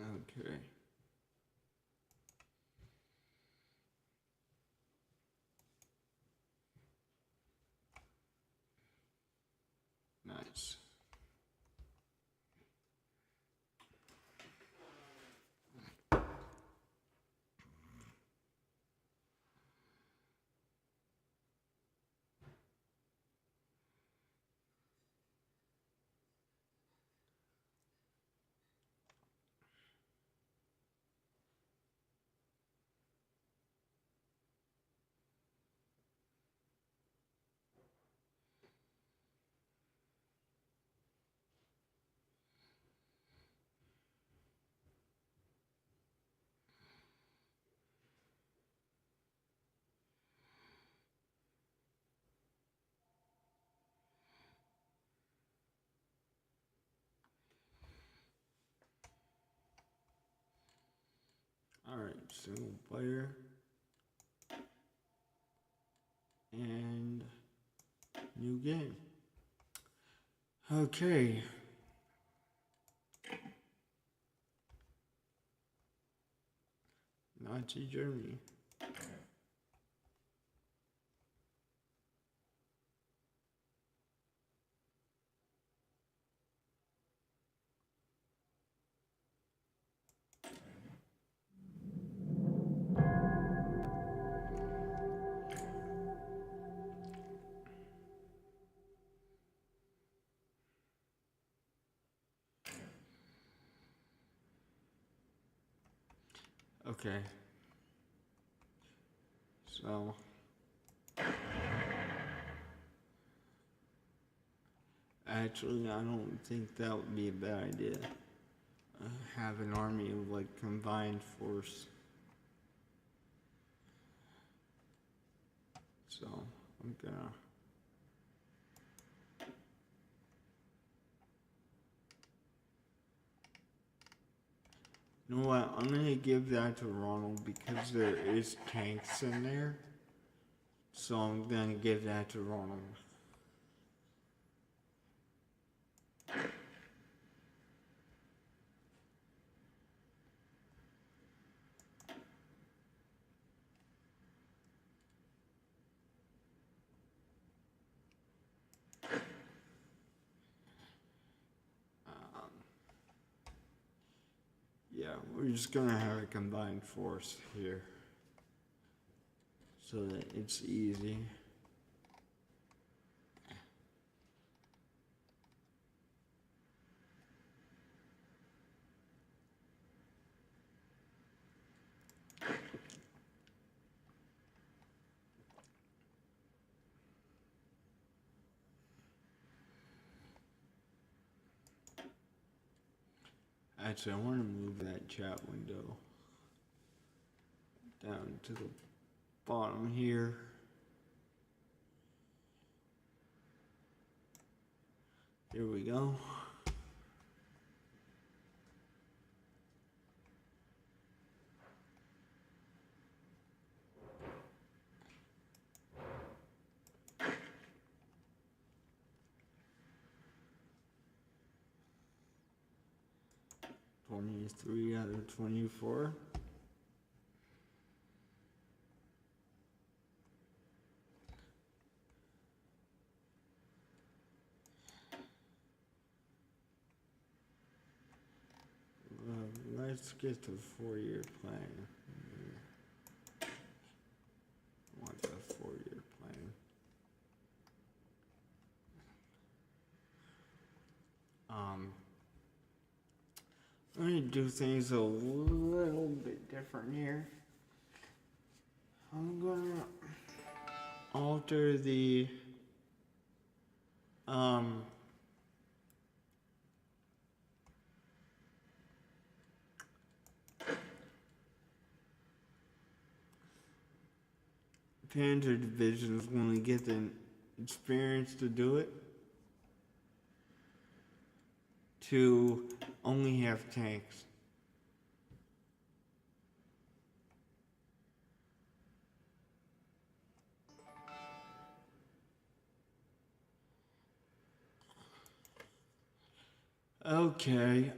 Okay. Nice. Alright, single player. And new game. Okay. Nazi Germany. Okay. So actually, I don't think that would be a bad idea. Have an army of like combined force. So I'm gonna. You know what? I'm gonna give that to Ronald because there is tanks in there. So I'm gonna give that to Ronald. Yeah, we're just gonna have a combined force here. So that it's easy. Actually, I want to move that chat window down to the bottom here. Here we go. $23 out of 24. Let's get the 4-year plan. I want the 4-year plan. I'm going to do things a little bit different here. I'm going to alter the Panzer divisions when we get the experience to do it, to only have tanks. Okay,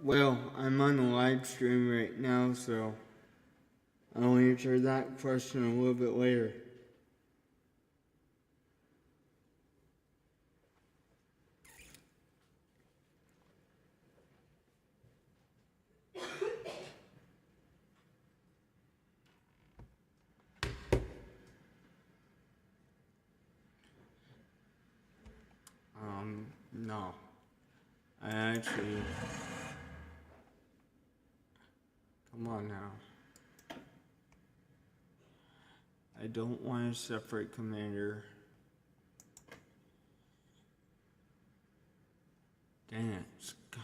Well, I'm on a live stream right now, so I'll answer that question a little bit later. No. I actually... Come on now. I don't want a separate commander. Dang it, guys.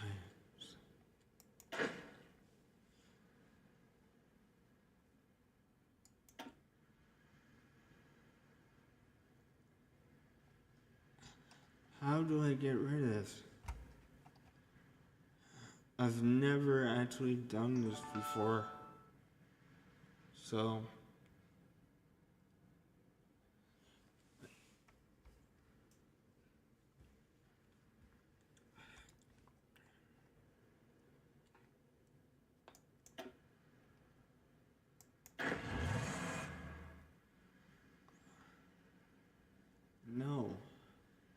How do I get rid of this? I've never actually done this before. So... No.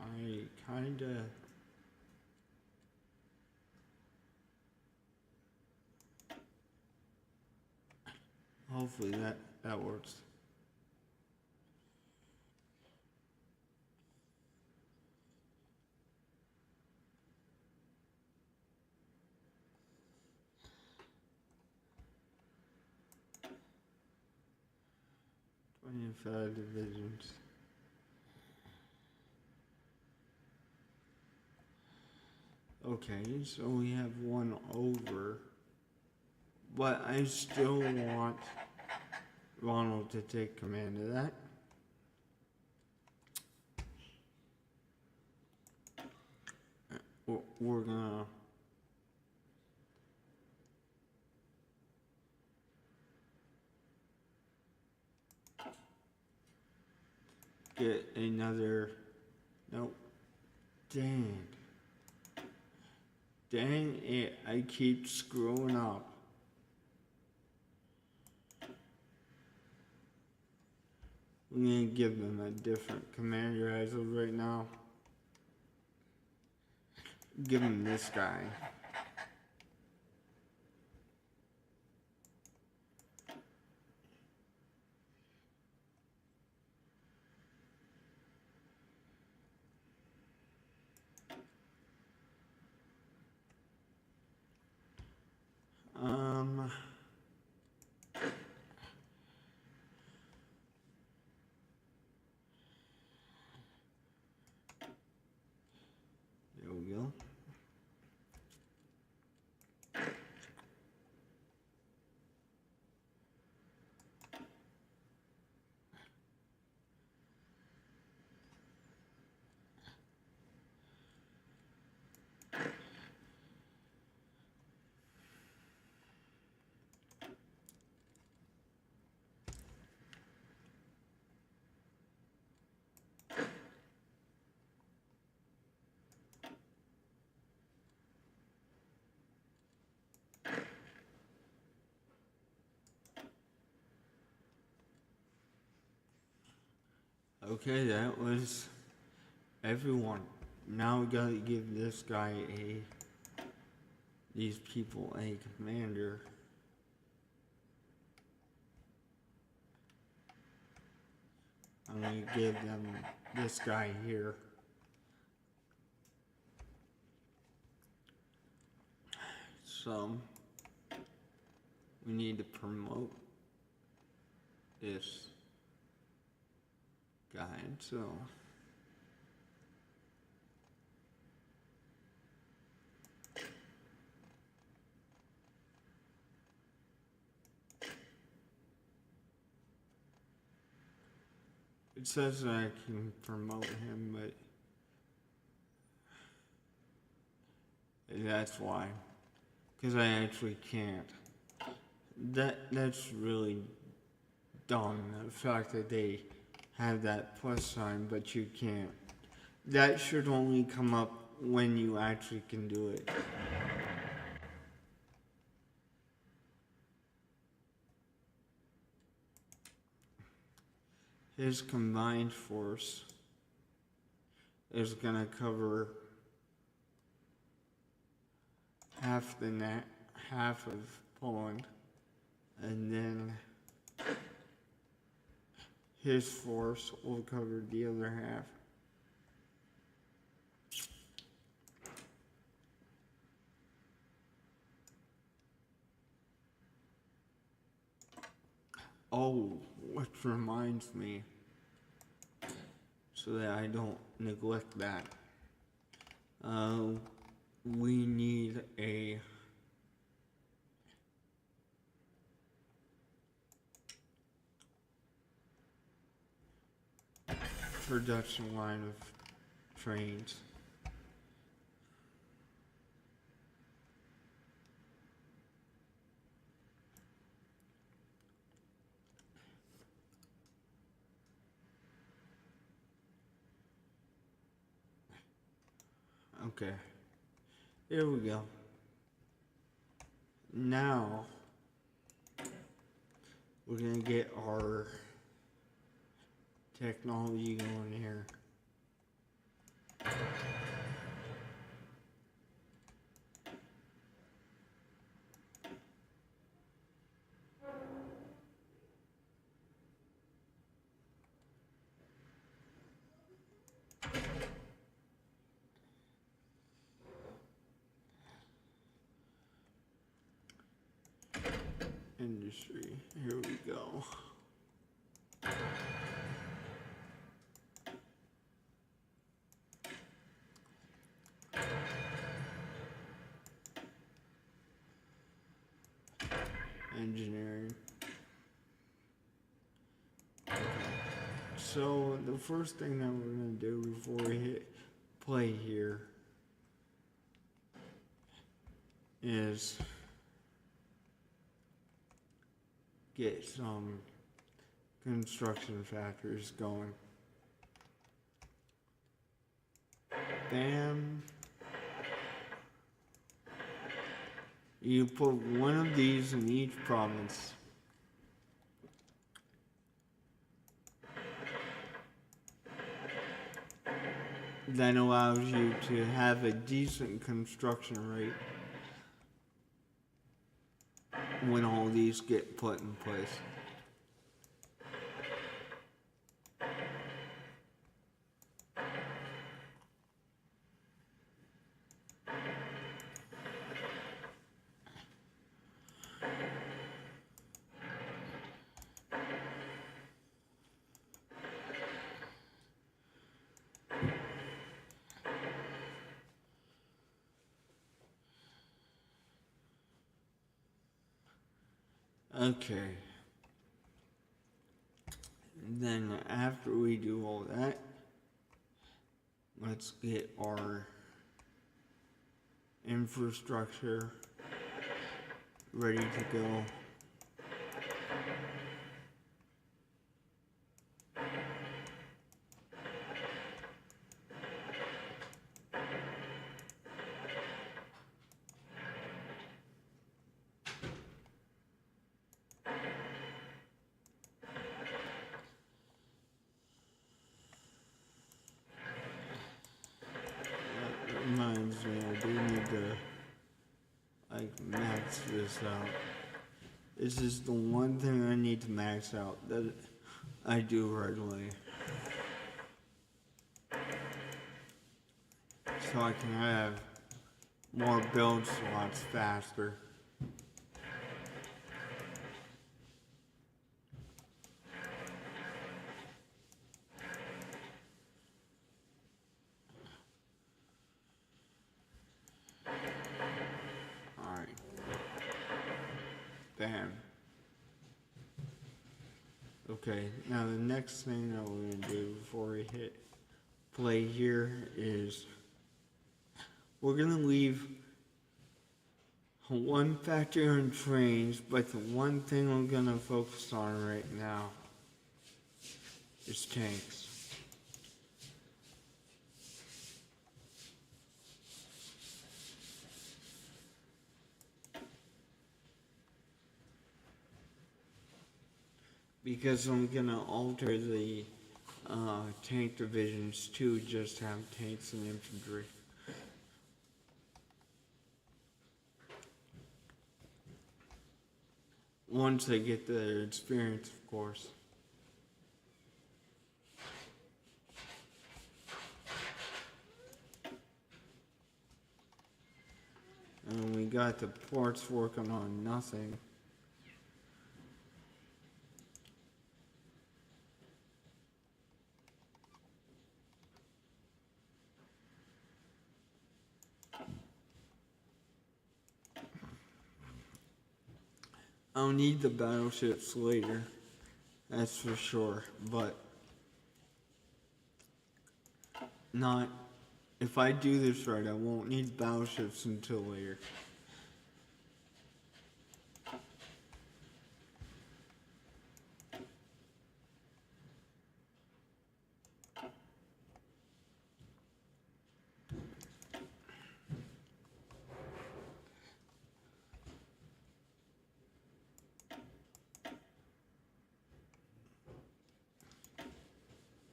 I kinda... Hopefully that works. Five divisions. Okay, so we have one over. But I still want Ronald to take command of that. We're gonna... get another... Nope. Dang. Dang it, I keep screwing up. I'm gonna give them a different commander as of right now. Give them this guy. There we go. Okay, that was everyone. Now we gotta give this guy these people a commander. I'm gonna give them this guy here. So, we need to promote this guy, so... It says that I can promote him, but that's why. Because I actually can't. That's really dumb, the fact that they have that plus sign, but you can't. That should only come up when you actually can do it. his combined force is going to cover half of Poland, and then his force will cover the other half. Oh, which reminds me, so that I don't neglect that, we need a production line of trains. Okay, here we go. Now, we're gonna get our technology going here. Industry, here we go. Engineering. Okay. So the first thing that we're going to do before we hit play here is get some construction factories going. Bam. You put one of these in each province. That allows you to have a decent construction rate when all these get put in place. Okay. And then after we do all that, let's get our infrastructure ready to go. Reminds me, I do need to max this out. This is the one thing I need to max out that I do right away, so I can have more build slots faster. Bam. Okay, now the next thing that we're going to do before we hit play here is we're going to leave one factor on trains, but the one thing we're going to focus on right now is tanks. because I'm gonna alter the tank divisions to just have tanks and infantry. Once they get the experience, of course. And we got the ports working on nothing. I'll need the battleships later, that's for sure, but not, if I do this right, I won't need battleships until later.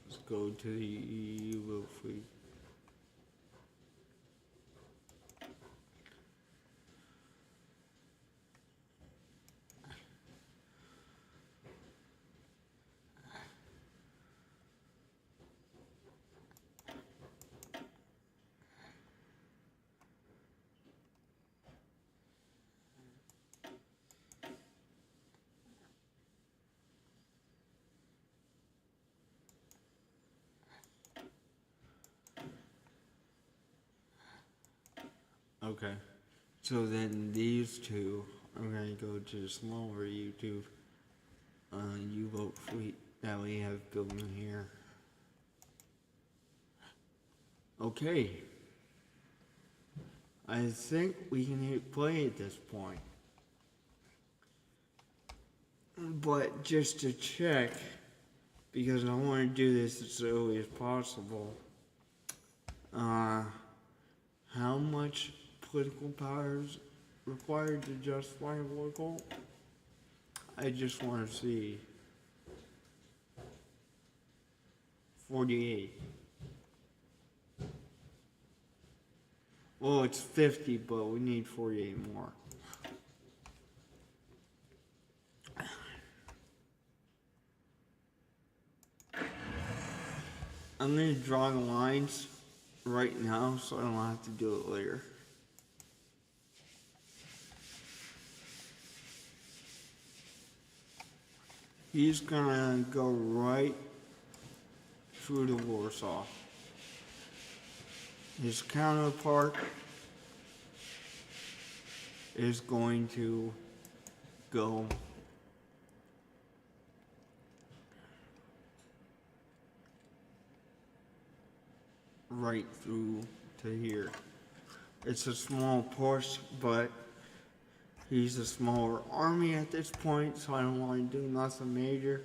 Let's go to the U-boat fleet. Okay, so then these two, I'm gonna go to the smaller U-boat fleet that we have building here. Okay, I think we can hit play at this point. But just to check, because I want to do this as early as possible, how much political power is required to justify a war goal? I just want to see. 48. Well, it's 50, but we need 48 more. I'm going to draw the lines right now so I don't have to do it later. He's gonna go right through to Warsaw. His counterpart is going to go right through to here. It's a small push, but he's a smaller army at this point, so I don't want to do nothing major.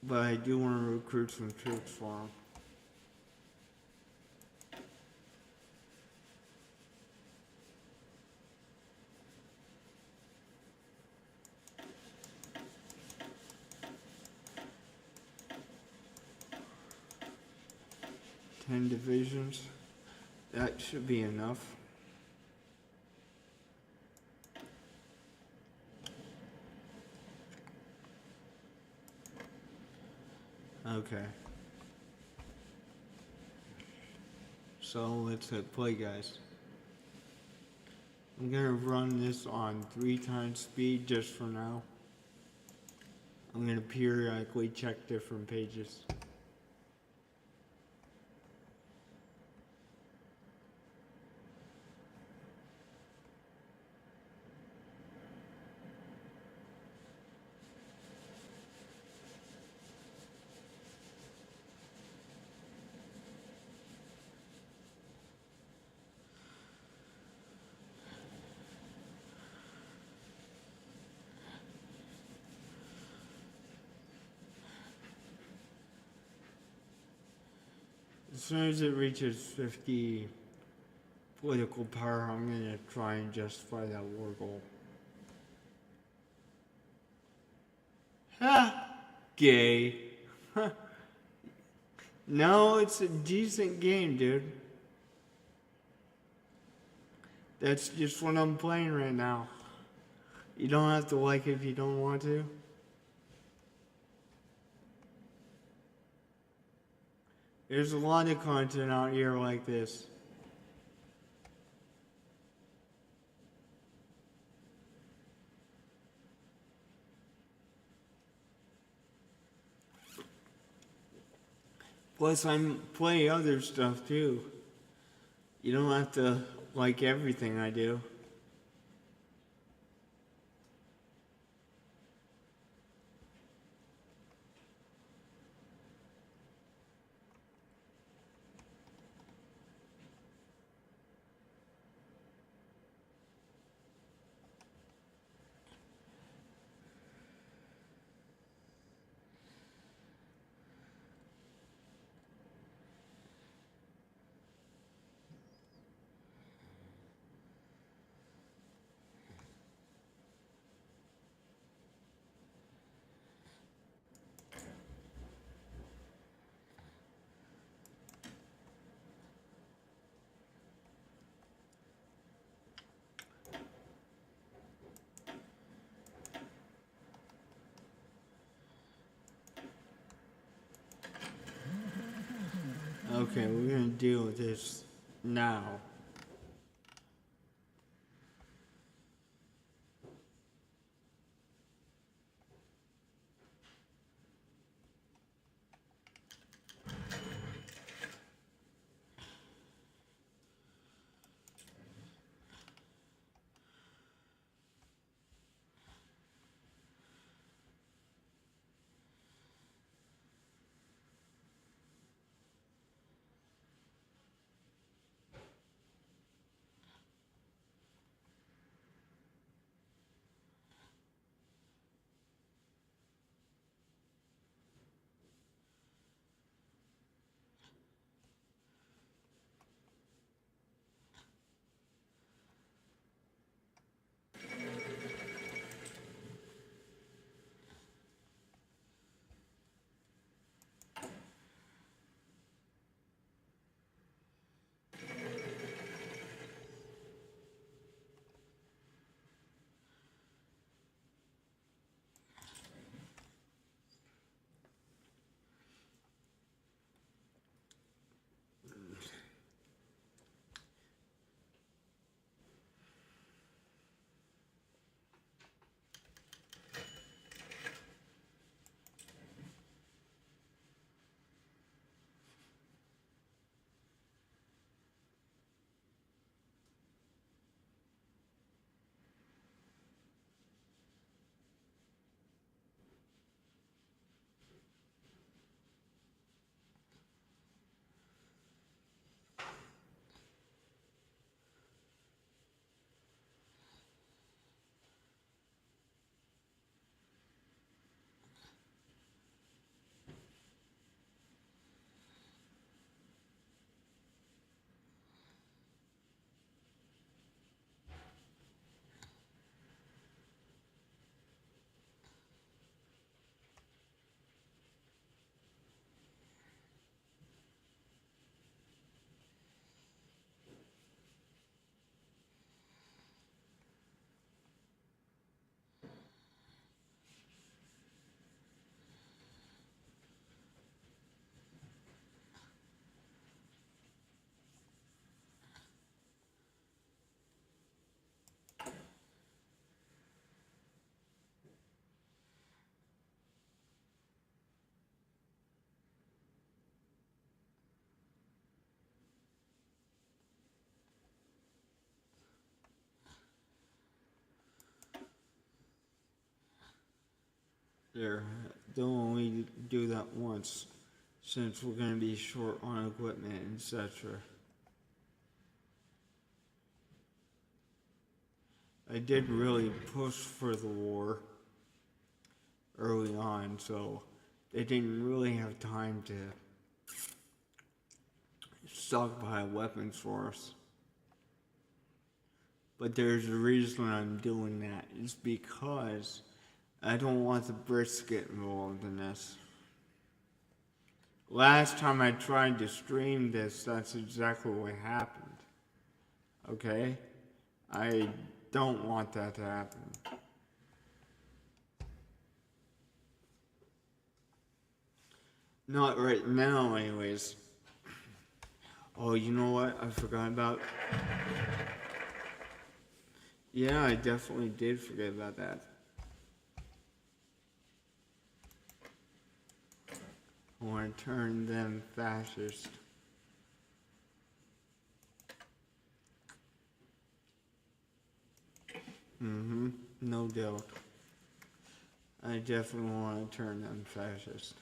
But I do want to recruit some troops for him. Ten divisions. That should be enough. Okay. So let's hit play, guys. I'm gonna run this on 3 times speed just for now. I'm gonna periodically check different pages. As soon as it reaches 50 political power, I'm going to try and justify that war goal. Gay. No, it's a decent game, dude. That's just what I'm playing right now. You don't have to like it if you don't want to. There's a lot of content out here like this. Plus, I play other stuff too. You don't have to like everything I do. Okay, we're gonna deal with this now. There, they'll only do that once, since we're gonna be short on equipment, etc. I did really push for the war early on, so they didn't really have time to stockpile weapons for us. But there's a reason I'm doing that. It's because I don't want the Brits to get involved in this. Last time I tried to stream this, that's exactly what happened. Okay? I don't want that to happen. Not right now, anyways. Oh, you know what I forgot about? Yeah, I definitely did forget about that. I want to turn them fascist. No doubt. I definitely want to turn them fascist.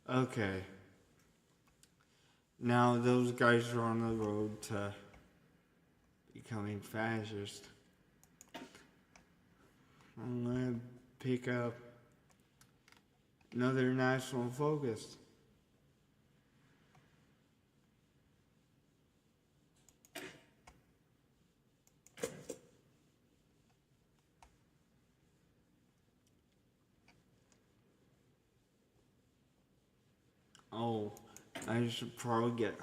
Okay. Now those guys are on the road to becoming fascist. I'm gonna pick up another national focus. Oh, I should probably get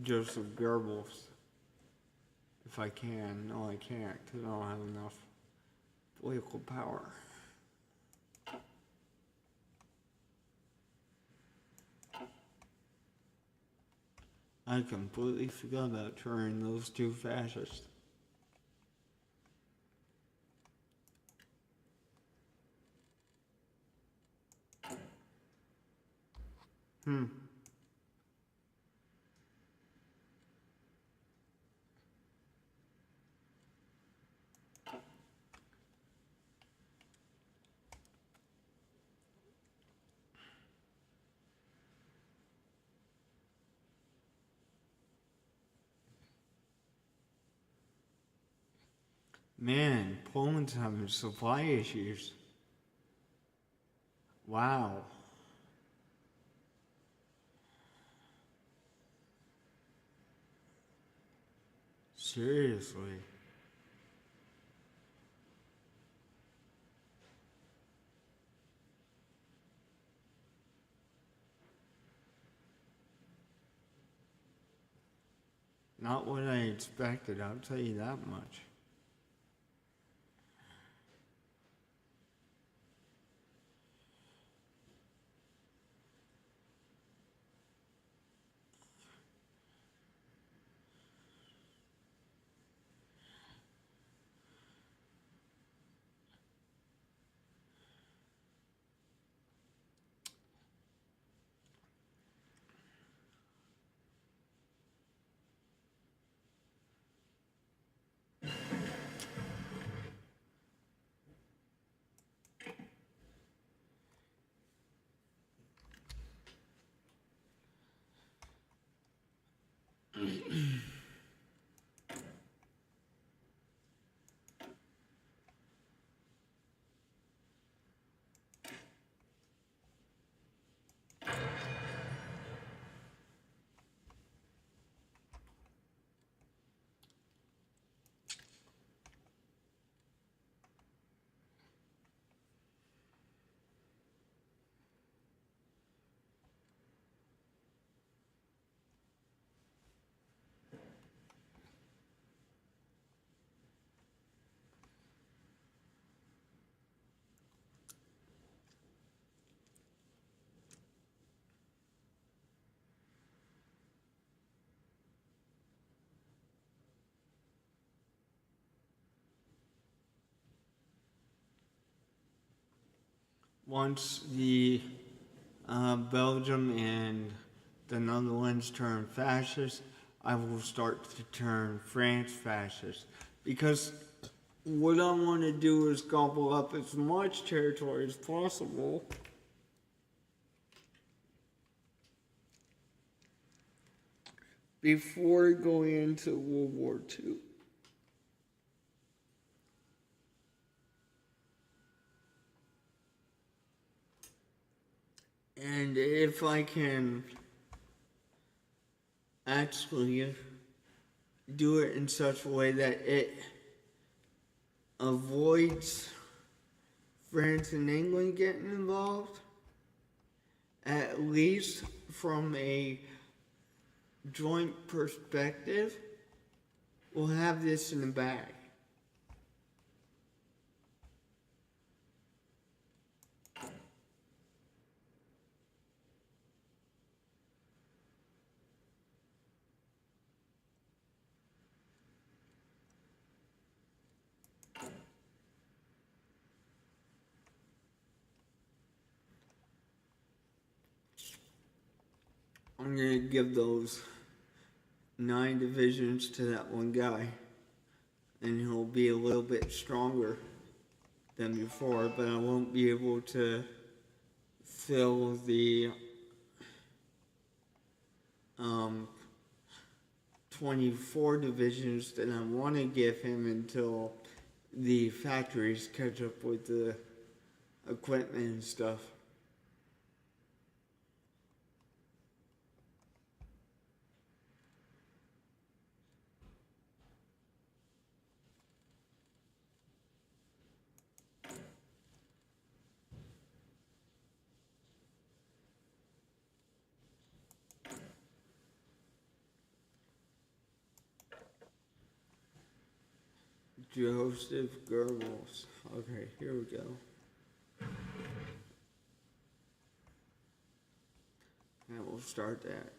Joseph Goebbels if I can. No, I can't because I don't have enough political power. I completely forgot about turning those two fascists. Man, Poland's having supply issues. Wow. Seriously. Not what I expected, I'll tell you that much. Once the Belgium and the Netherlands turn fascist, I will start to turn France fascist. Because what I want to do is gobble up as much territory as possible. Before going into World War II. And if I can actually do it in such a way that it avoids France and England getting involved, at least from a joint perspective, we'll have this in the bag. I'm gonna give those 9 divisions to that one guy, and he'll be a little bit stronger than before, but I won't be able to fill the 24 divisions that I want to give him until the factories catch up with the equipment and stuff. Joseph Goebbels. Okay, here we go. And we'll start that.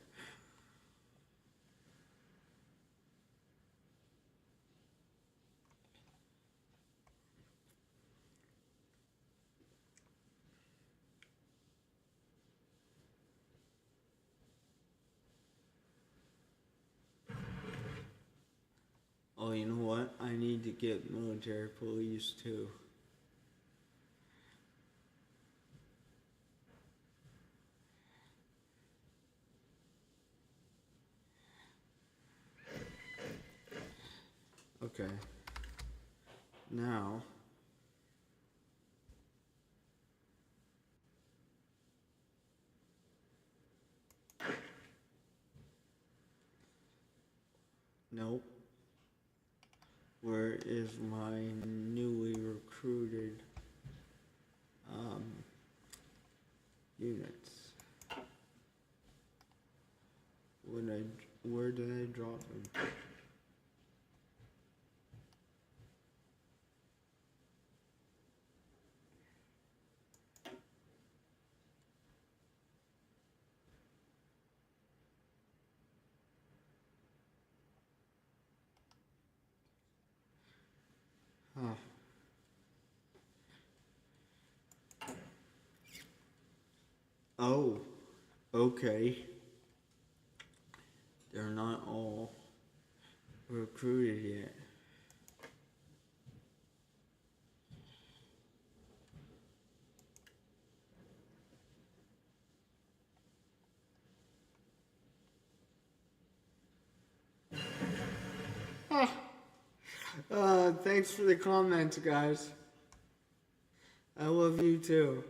Oh, you know what? I need to get military police too. Okay. Now, nope. Where is my newly recruited units? Where did I drop them? Huh. Oh, okay. They're not all recruited yet. Thanks for the comments, guys. I love you too.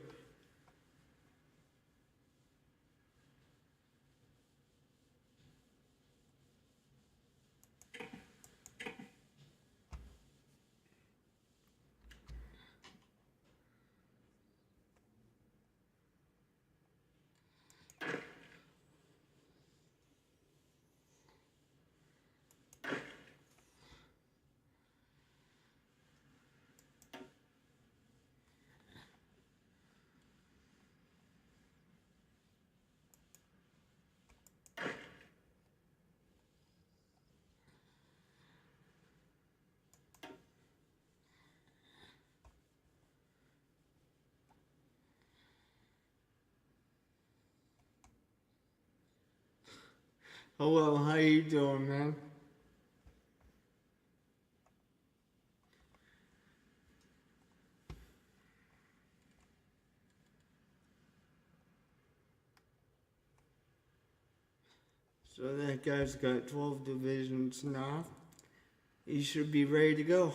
Hello, how you doing, man? So that guy's got 12 divisions now. He should be ready to go.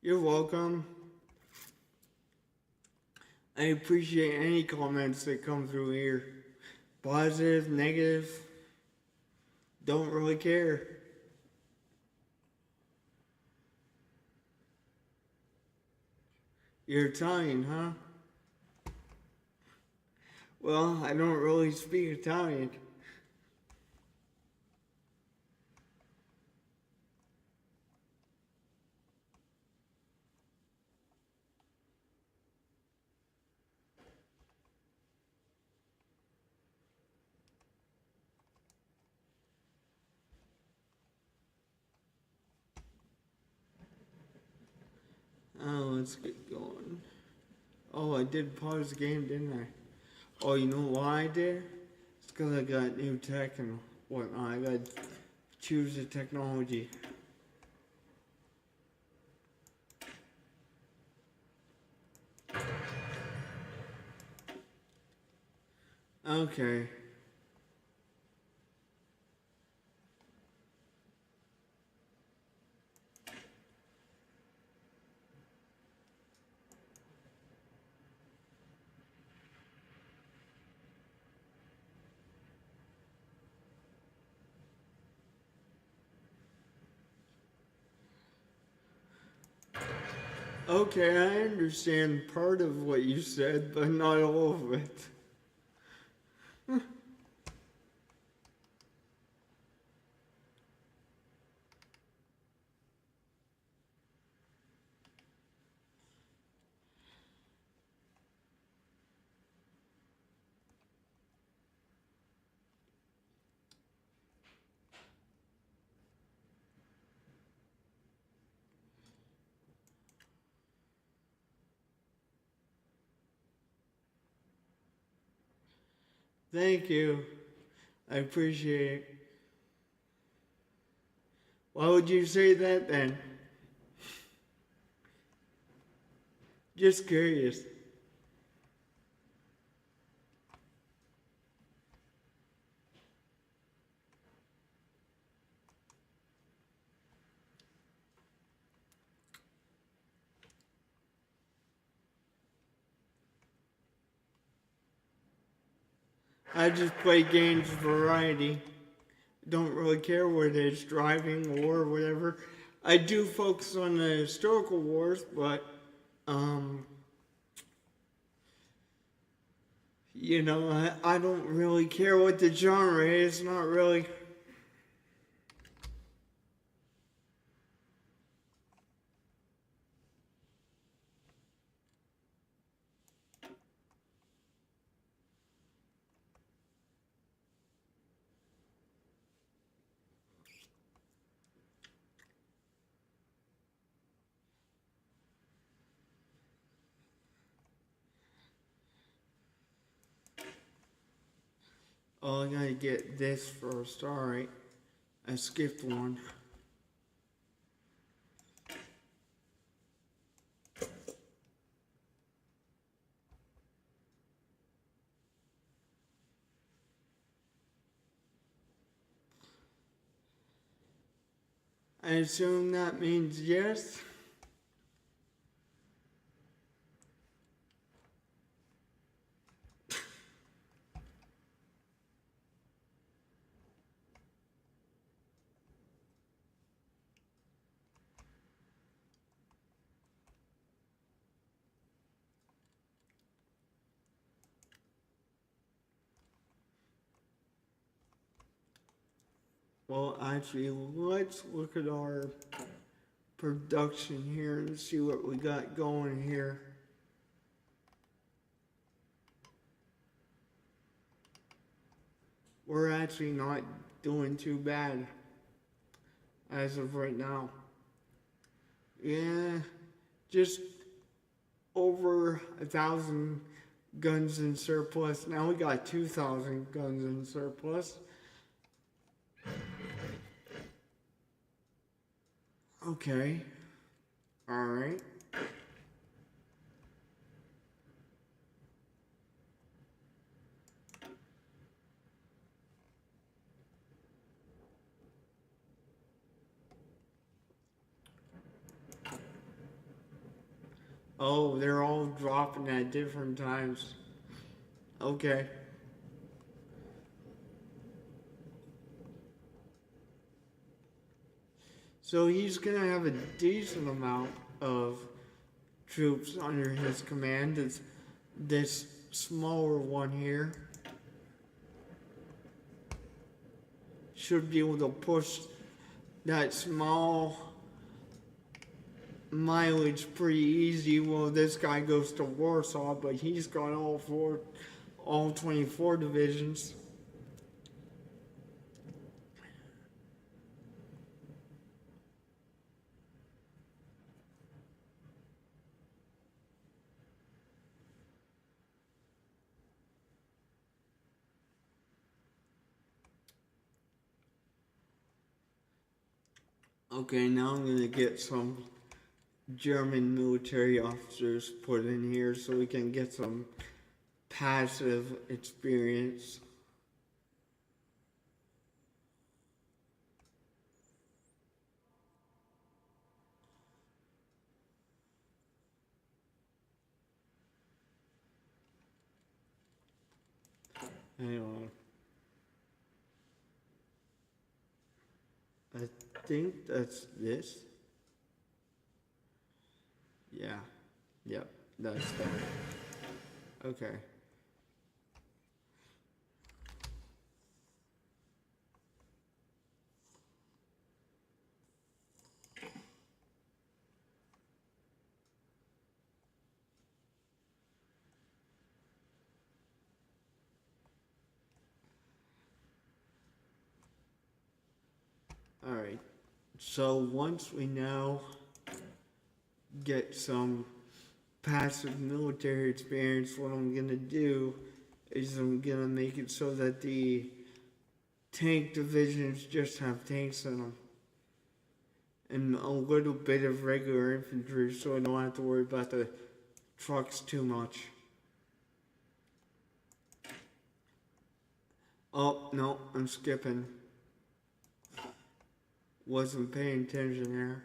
You're welcome. I appreciate any comments that come through here. Positive, negative, don't really care. You're Italian, huh? Well, I don't really speak Italian. Oh, let's get going. Oh, I did pause the game, didn't I? Oh, you know why I did? It's because I got new tech and whatnot. I got to choose the technology. Okay. Okay, I understand part of what you said, but not all of it. Thank you. I appreciate it. Why would you say that then? Just curious. I just play games variety. Don't really care whether it's driving or whatever. I do focus on the historical wars, but you know, I don't really care what the genre is. Not really. Oh, I gotta get this first. Alright. I skipped one. I assume that means yes. Well, actually, let's look at our production here and see what we got going here. We're actually not doing too bad as of right now. Yeah, just over 1,000 guns in surplus. Now we got 2,000 guns in surplus. Okay. Alright. Oh, they're all dropping at different times. Okay. So he's gonna have a decent amount of troops under his command. It's this smaller one here should be able to push that small mileage pretty easy. Well, this guy goes to Warsaw, but he's got all 24 divisions. Okay, now I'm gonna get some German military officers put in here so we can get some passive experience. Hang on. I think that's this. Yeah. Yep, that's that. Okay. Alright. So once we now get some passive military experience, what I'm gonna do is I'm gonna make it so that the tank divisions just have tanks in them. And a little bit of regular infantry so I don't have to worry about the trucks too much. Oh, no, I'm skipping. Wasn't paying attention there.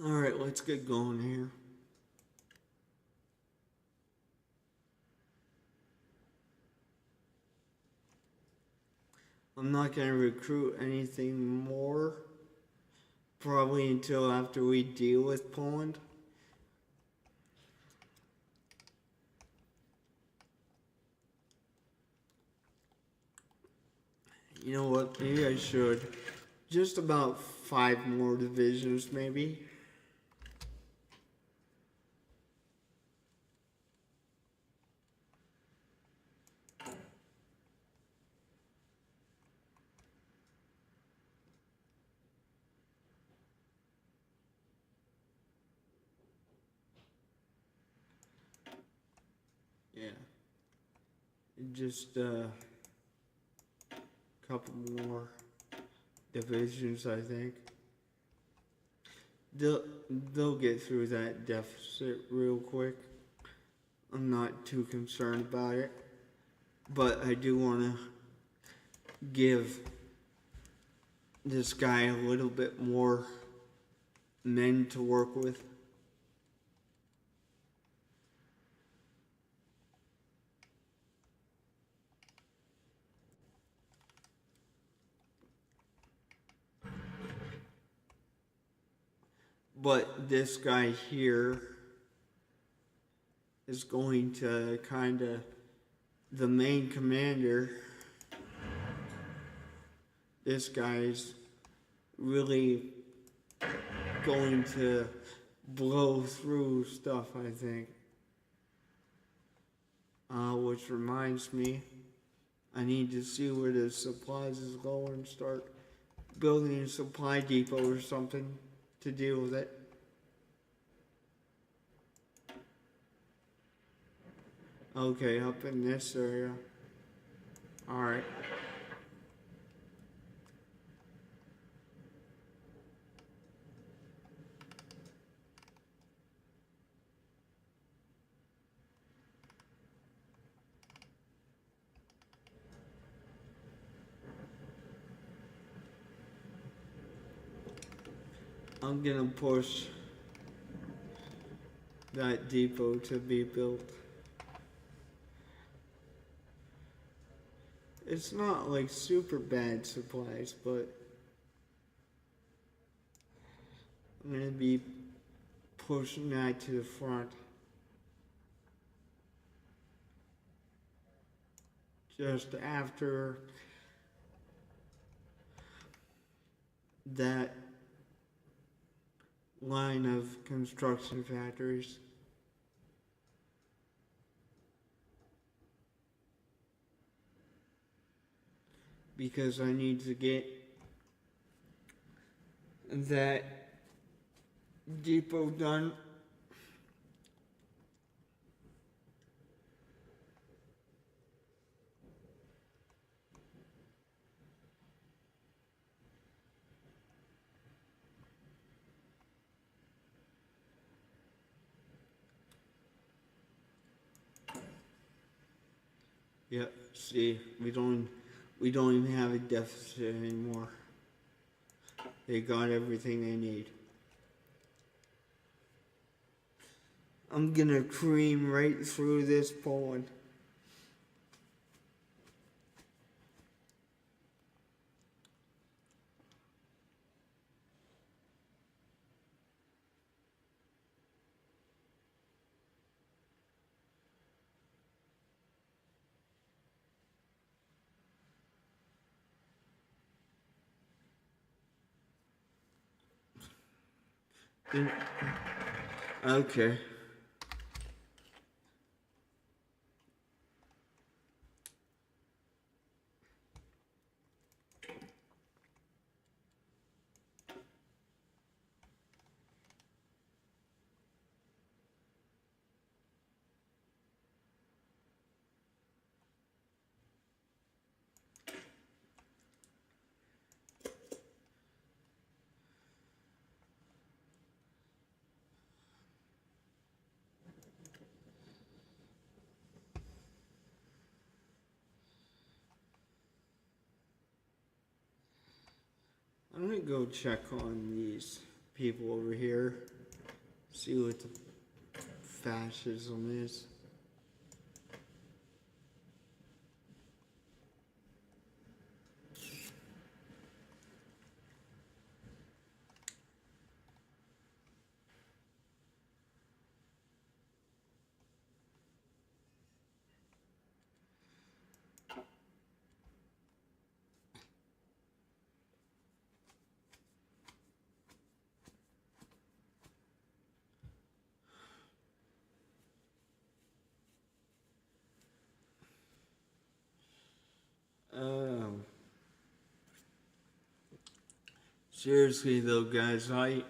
Alright, let's get going here. I'm not going to recruit anything more, probably until after we deal with Poland. You know what, maybe I should. Just about 5 more divisions, maybe. Yeah. Just a couple more divisions, I think. They'll get through that deficit real quick. I'm not too concerned about it. But I do want to give this guy a little bit more men to work with. But this guy here is going to kind of, the main commander, this guy's really going to blow through stuff, I think. Which reminds me, I need to see where the supplies is going and start building a supply depot or something to deal with it. Okay, up in this area. Alright. I'm gonna push that depot to be built. It's not like super bad supplies, but I'm gonna be pushing that to the front. Just after that line of construction factories. Because I need to get that depot done. Yep, see, we don't even have a deficit anymore. They got everything they need. I'm gonna cream right through this pond. Okay. I'm gonna go check on these people over here, see what the fascism is. Seriously though, guys, I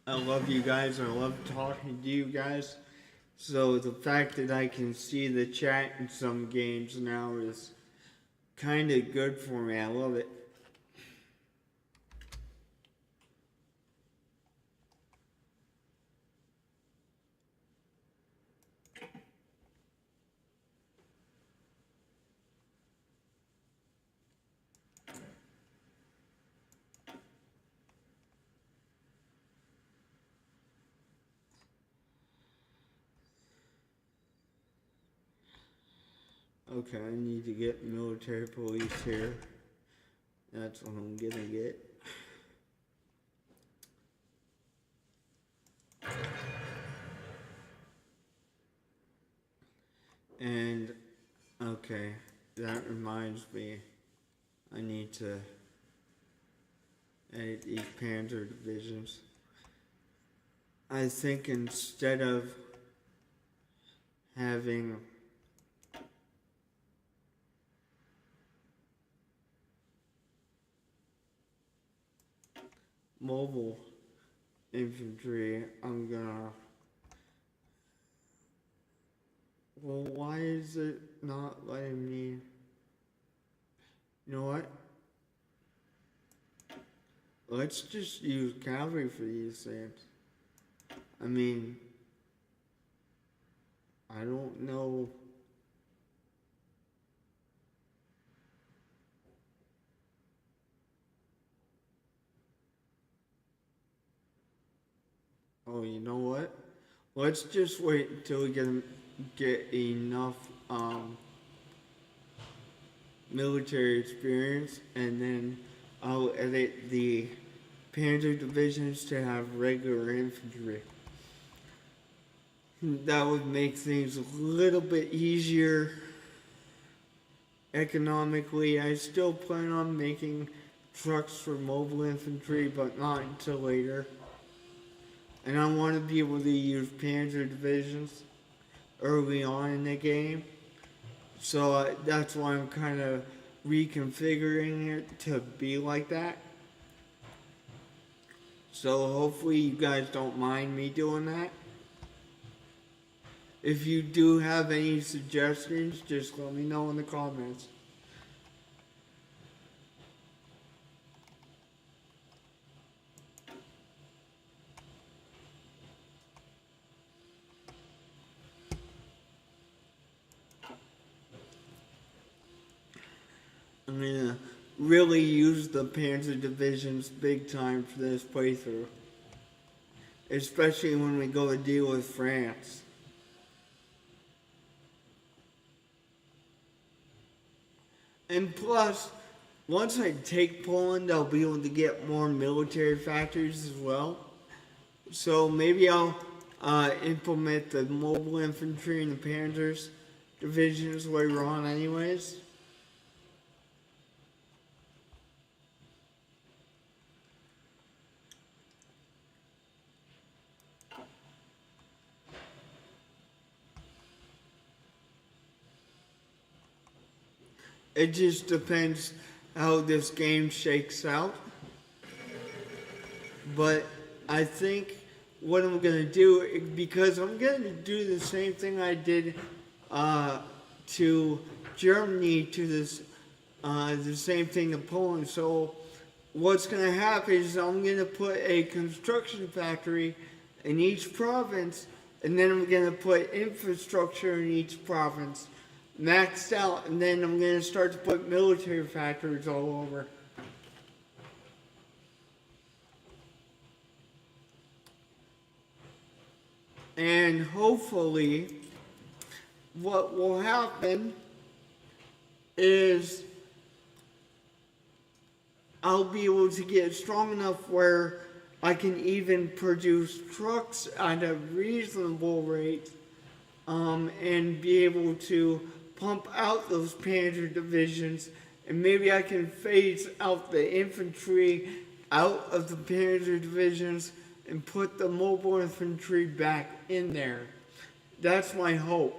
love you guys. I love talking to you guys. So the fact that I can see the chat in some games now is kind of good for me. I love it. Okay, I need to get military police here. That's what I'm gonna get. And, okay, that reminds me, I need to edit these Panzer divisions. I think instead of having mobile infantry, I'm gonna... Well, why is it not letting me... You know what? Let's just use cavalry for these things. I mean, I don't know. oh, you know what? Let's just wait until we get enough military experience, and then I'll edit the Panzer divisions to have regular infantry. That would make things a little bit easier economically. I still plan on making trucks for mobile infantry, but not until later. And I want to be able to use Panzer divisions early on in the game. So that's why I'm kind of reconfiguring it to be like that. So hopefully you guys don't mind me doing that. If you do have any suggestions, just let me know in the comments. I'm gonna really use the Panzer divisions big time for this playthrough. Especially when we go to deal with France. And plus, once I take Poland, I'll be able to get more military factories as well. So maybe I'll implement the mobile infantry and the Panzers divisions later on anyways. It just depends how this game shakes out. But I think what I'm going to do, because I'm going to do the same thing I did to Germany, to this, the same thing to Poland. So what's going to happen is I'm going to put a construction factory in each province, and then I'm going to put infrastructure in each province. Maxed out, and then I'm going to start to put military factories all over. And hopefully, what will happen is I'll be able to get strong enough where I can even produce trucks at a reasonable rate, and be able to pump out those Panzer divisions, and maybe I can phase out the infantry out of the Panzer divisions and put the mobile infantry back in there. That's my hope.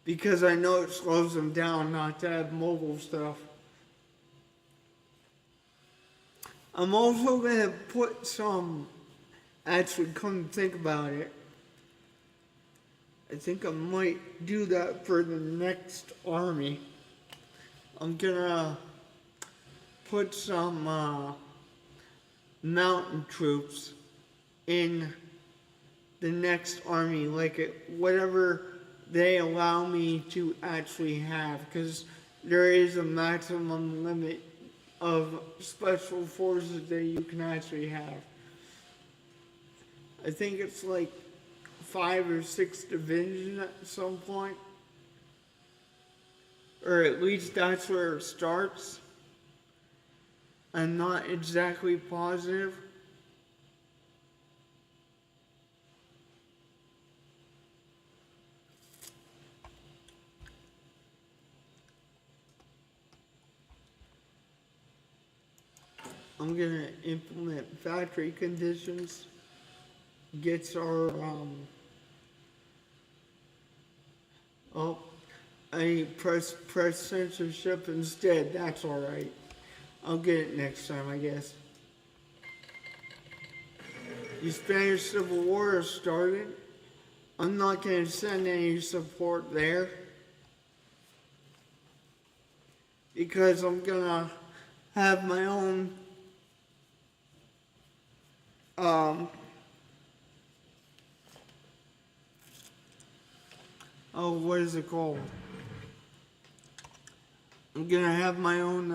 Because I know it slows them down not to have mobile stuff. I'm also going to put some, actually come to think about it, I think I might do that for the next army. I'm gonna put some mountain troops in the next army, like whatever they allow me to actually have, because there is a maximum limit of special forces that you can actually have. I think it's like 5 or 6 divisions at some point, or at least that's where it starts. I'm not exactly positive. I'm gonna implement factory conditions, gets our oh, I press censorship instead. That's all right. I'll get it next time, I guess. The Spanish Civil War has started. I'm not going to send any support there, because I'm going to have my own what is it called? I'm gonna have my own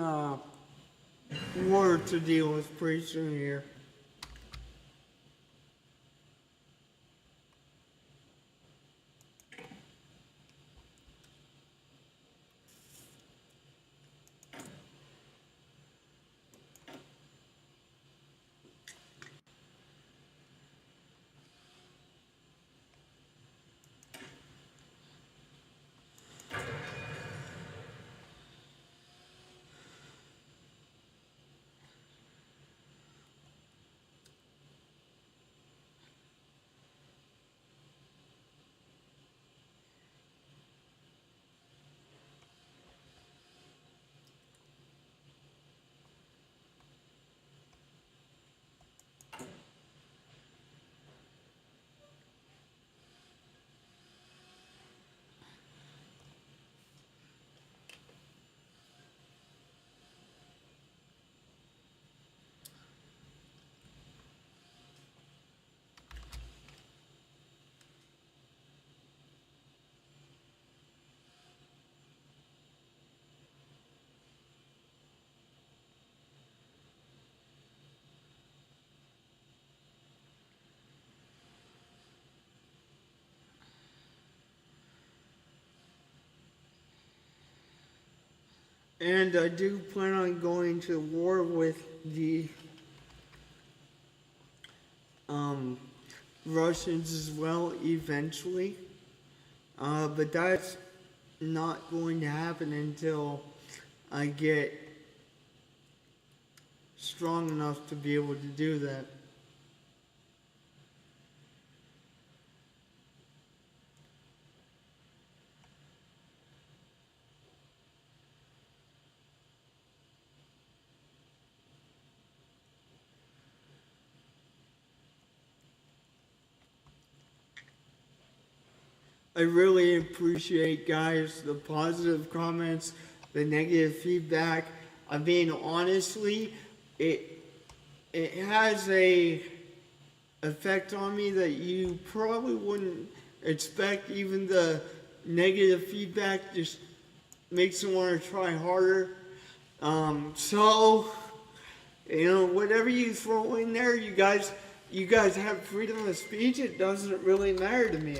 war to deal with pretty soon here. And I do plan on going to war with the Russians as well eventually. But that's not going to happen until I get strong enough to be able to do that. I really appreciate, guys, the positive comments, the negative feedback. I mean, honestly, it has a effect on me that you probably wouldn't expect. Even the negative feedback just makes me want to try harder. So, whatever you throw in there, you guys have freedom of speech. It doesn't really matter to me.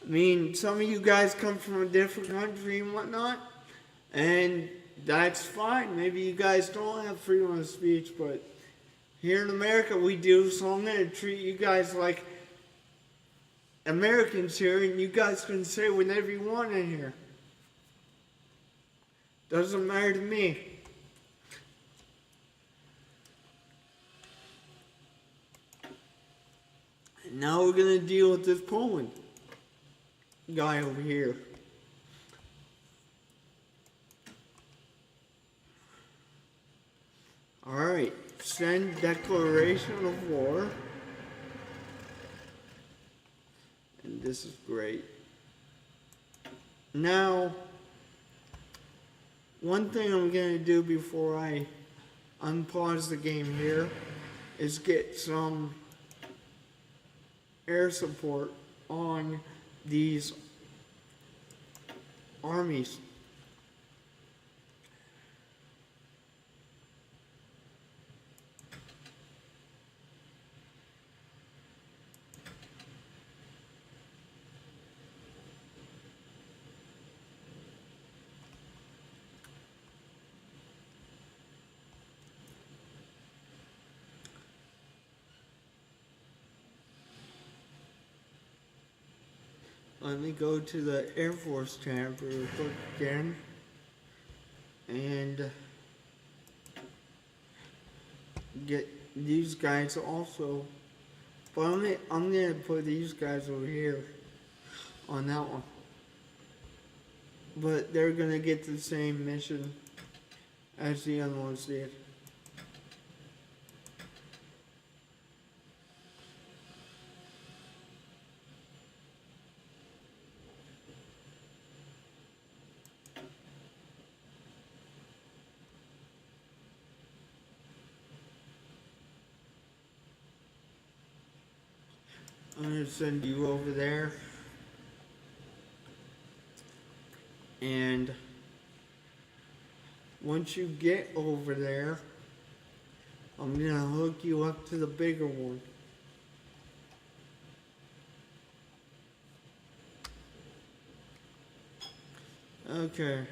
I mean, some of you guys come from a different country and whatnot, and that's fine. Maybe you guys don't have freedom of speech, but here in America we do, so I'm going to treat you guys like Americans here, and you guys can say whatever you want in here. Doesn't matter to me. And now we're going to deal with this Poland guy over here. Alright, send declaration of war. And this is great. Now, one thing I'm going to do before I unpause the game here is get some air support on these armies. Let me go to the Air Force tab real quick again. And get these guys also. But I'm gonna put these guys over here on that one. But they're gonna get the same mission as the other ones did. I'm going to send you over there. And once you get over there, I'm going to hook you up to the bigger one. Okay.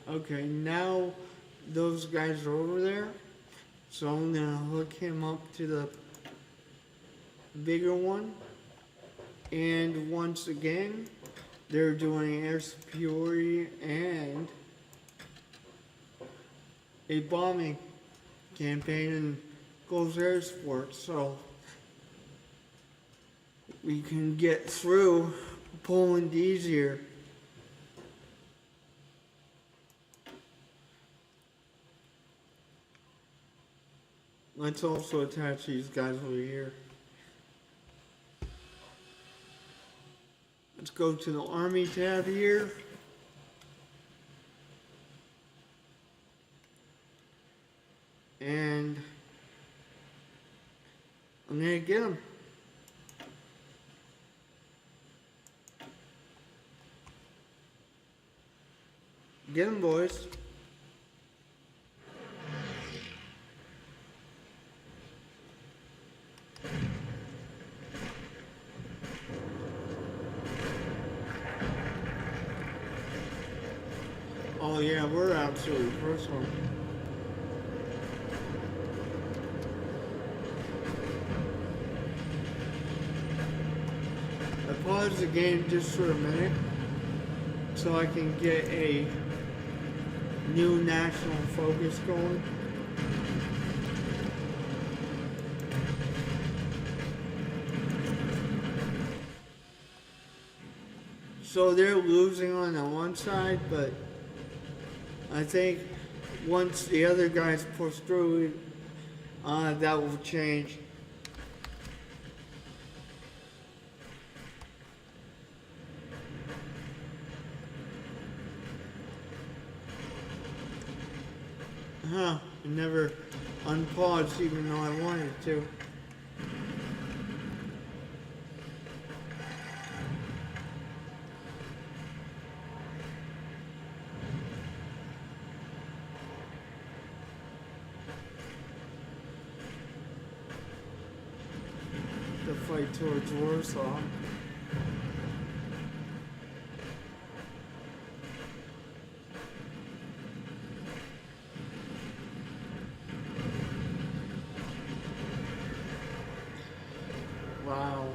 Okay, now those guys are over there, so I'm gonna hook him up to the bigger one, and once again they're doing air superiority and a bombing campaign in Gulf Air Support, so we can get through Poland easier. Let's also attach these guys over here. Let's go to the Army tab here. And I'm gonna get them. Get them, boys. Oh yeah, we're absolutely personal. I paused the game just for a minute so I can get a new national focus going. So they're losing on the one side, but I think once the other guys push through, that will change. Huh, I never unpaused even though I wanted to. The fight towards Warsaw. Wow.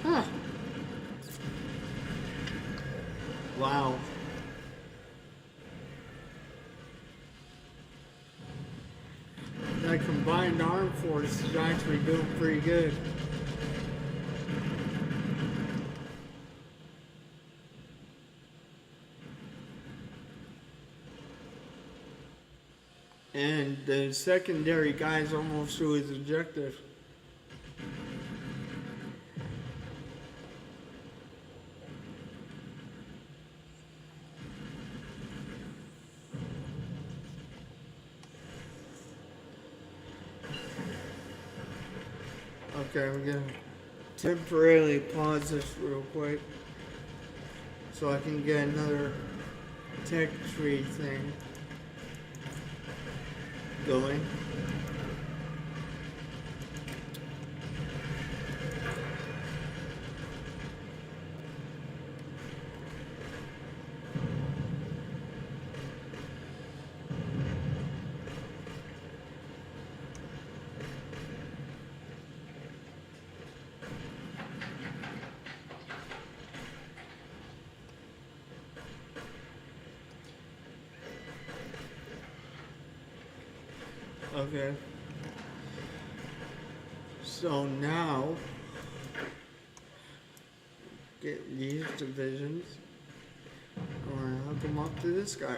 Huh. Wow. That combined arm force is actually doing pretty good. And the secondary guy's almost through his objective. Okay, we're gonna temporarily pause this real quick so I can get another tech tree thing going. Okay. So now, get these divisions. I'm gonna hook them up to this guy.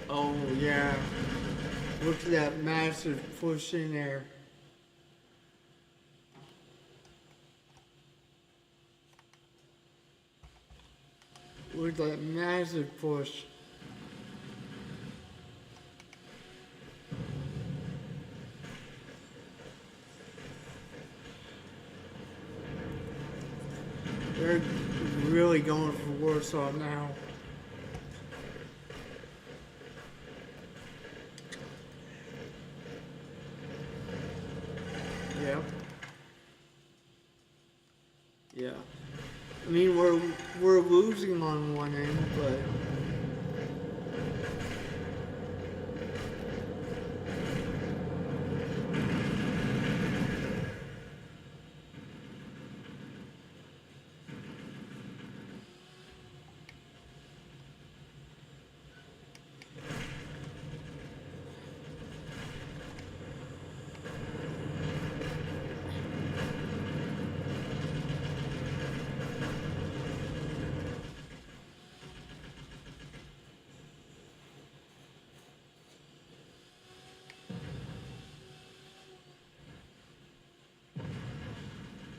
Oh yeah. Look at that massive push in there. Look at that massive push. They're really going for Warsaw now. Yep. Yeah. I mean, we're losing on one end, but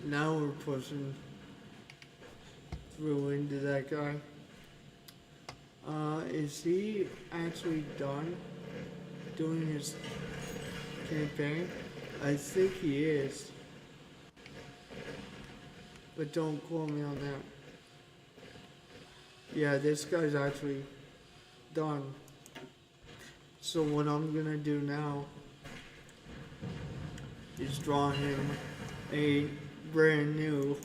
now we're pushing through into that guy. Is he actually done doing his campaign. I think he is. But don't quote me on that. Yeah, this guy's actually done. So what I'm gonna do now is draw him a brand new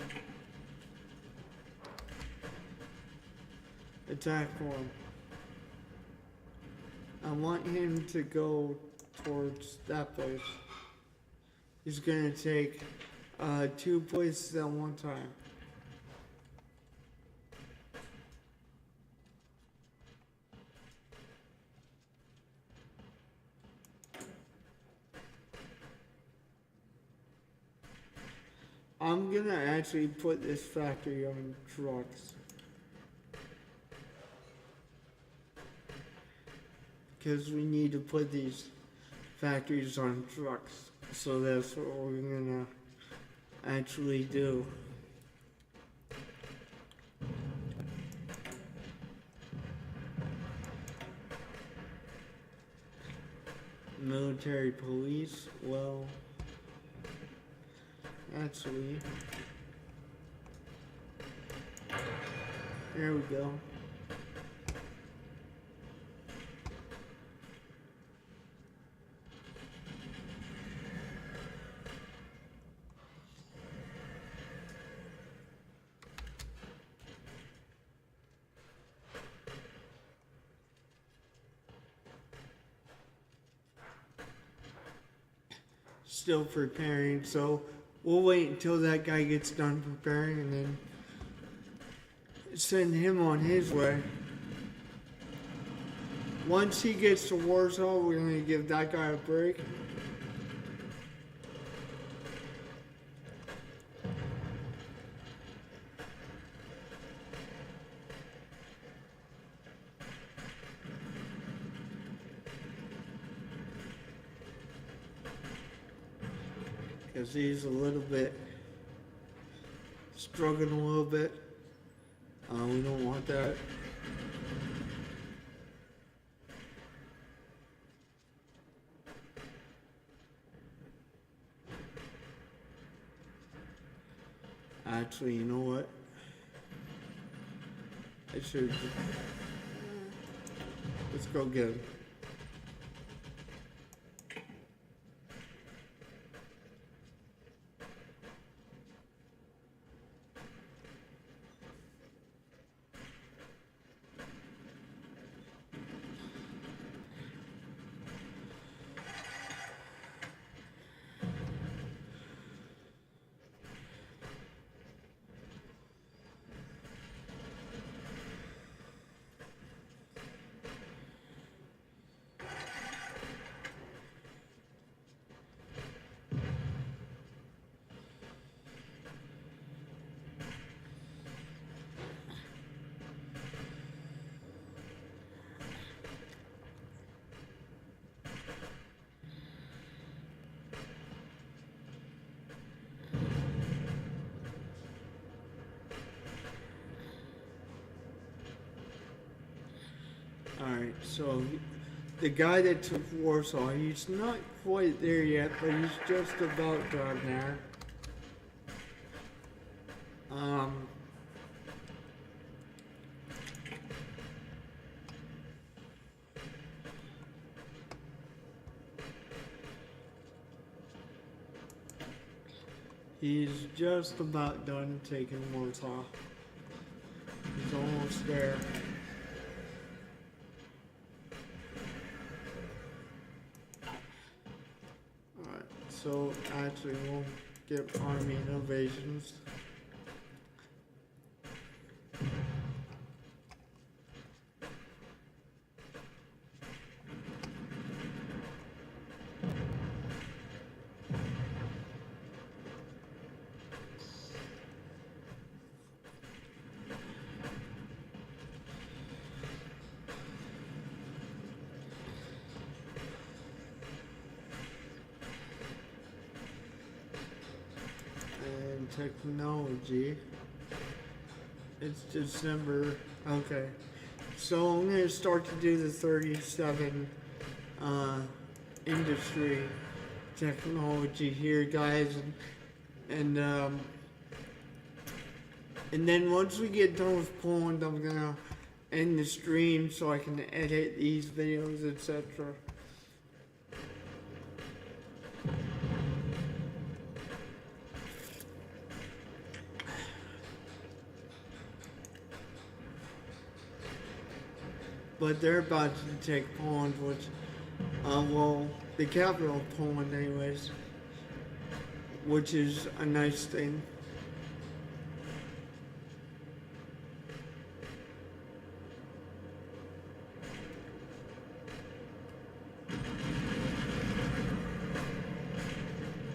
attack form. I want him to go towards that place. He's gonna take 2 places at one time. I'm gonna actually put this factory on trucks. Because we need to put these factories on trucks. So that's what we're gonna actually do. Military police, well, actually, there we go. Still preparing, so we'll wait until that guy gets done preparing and then send him on his way. Once he gets to Warsaw, we're going to give that guy a break. Because he's a little bit struggling a little bit. We don't want that. Actually, you know what? I should. Let's go get him. Alright, so the guy that took Warsaw, he's not quite there yet, but he's just about done there. He's just about done taking Warsaw. He's almost there. Alright, so actually we'll get army innovations. Technology. It's December. Okay. So I'm going to start to do the 37 industry technology here, guys, and then once we get done with Poland, I'm gonna end the stream so I can edit these videos, etc. But they're about to take Poland, which, well, the capital of Poland anyways, which is a nice thing.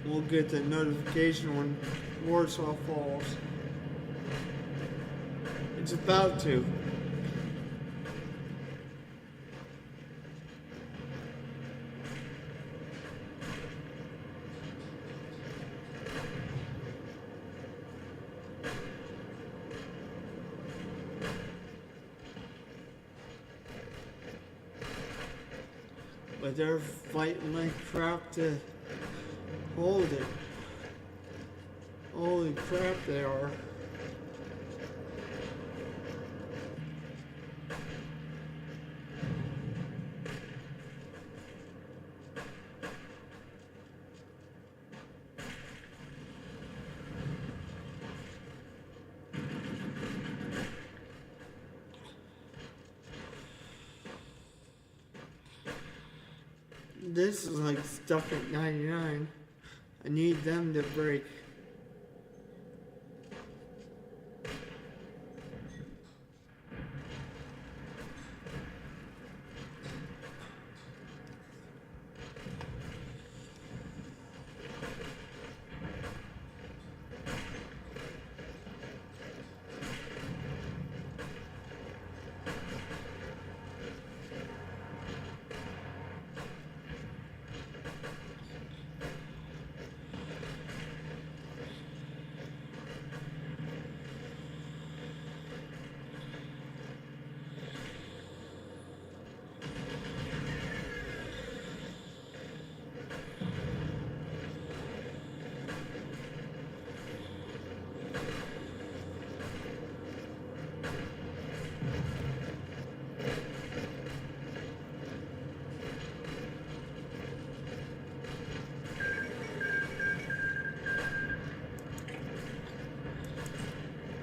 We'll get the notification when Warsaw falls. It's about to. But they're fighting like crap to hold it. Holy crap, they are. This is like stuck at 99. I need them to break.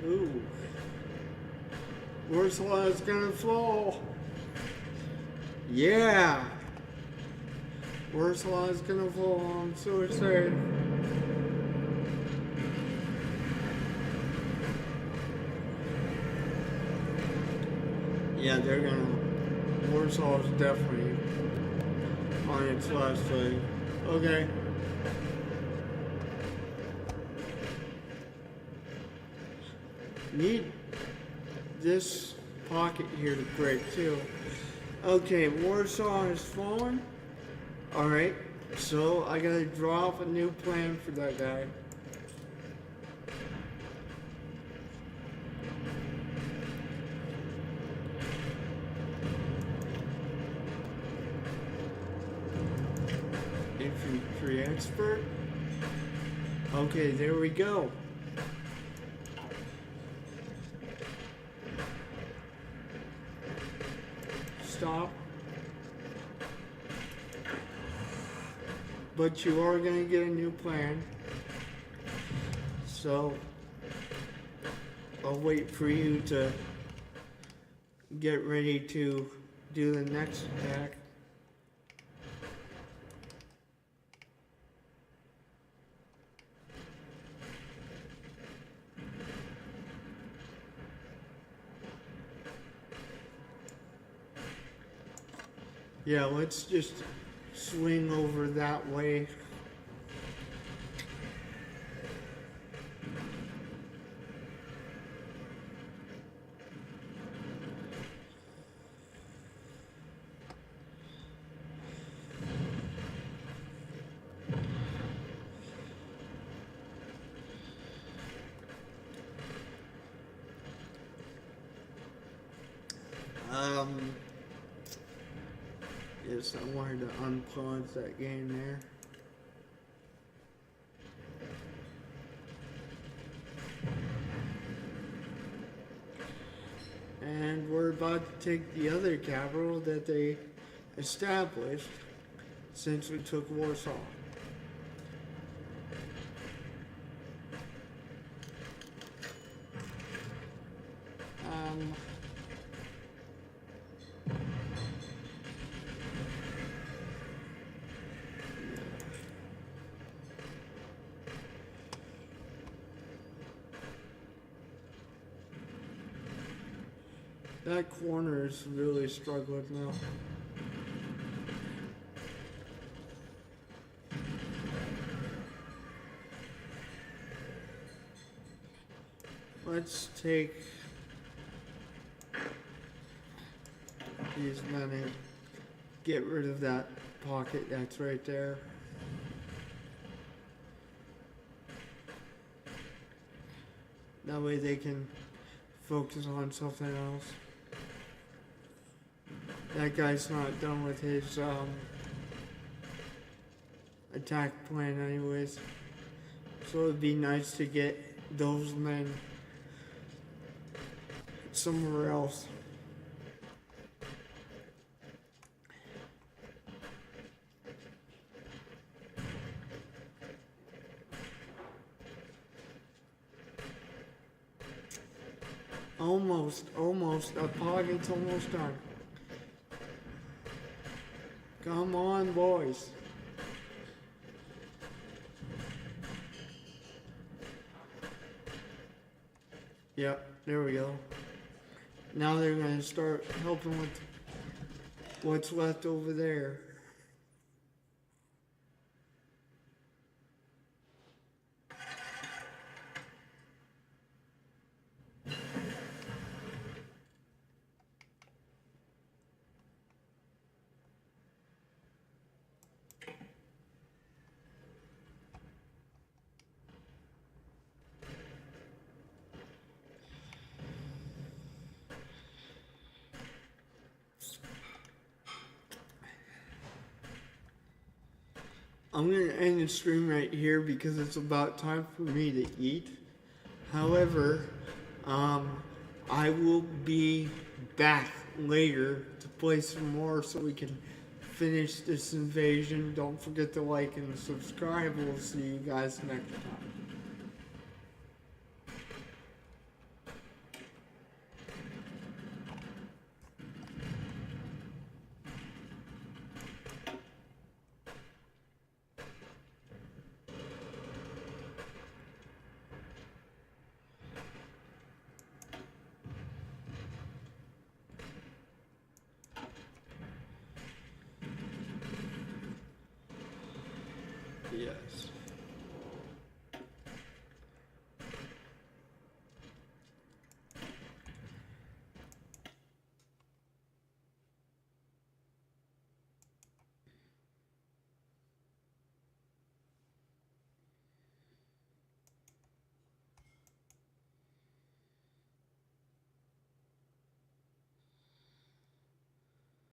Ooh. Warsaw is gonna fall. Yeah. Warsaw is gonna fall. I'm so excited. Yeah, they're gonna. Warsaw is definitely on its last leg. Okay. Need this pocket here to break too. Okay, Warsaw has fallen. Alright, so I gotta draw up a new plan for that guy. Infantry expert. Okay, there we go. Stop. But you are going to get a new plan. So I'll wait for you to get ready to do the next attack. Yeah, let's just swing over that way. Yes, I wanted to unpause that game there. take the other capital that they established since we took Warsaw. That corner is really struggling now. Let's take these men and get rid of that pocket that's right there. That way they can focus on something else. That guy's not done with his attack plan anyways. So it'd be nice to get those men somewhere else. Almost. That pocket's almost done. Come on, boys. Yep, there we go. Now they're going to start helping with what's left over there. I'm going to end the stream right here because it's about time for me to eat. However, I will be back later to play some more so we can finish this invasion. Don't forget to like and subscribe. We'll see you guys next time. Yes.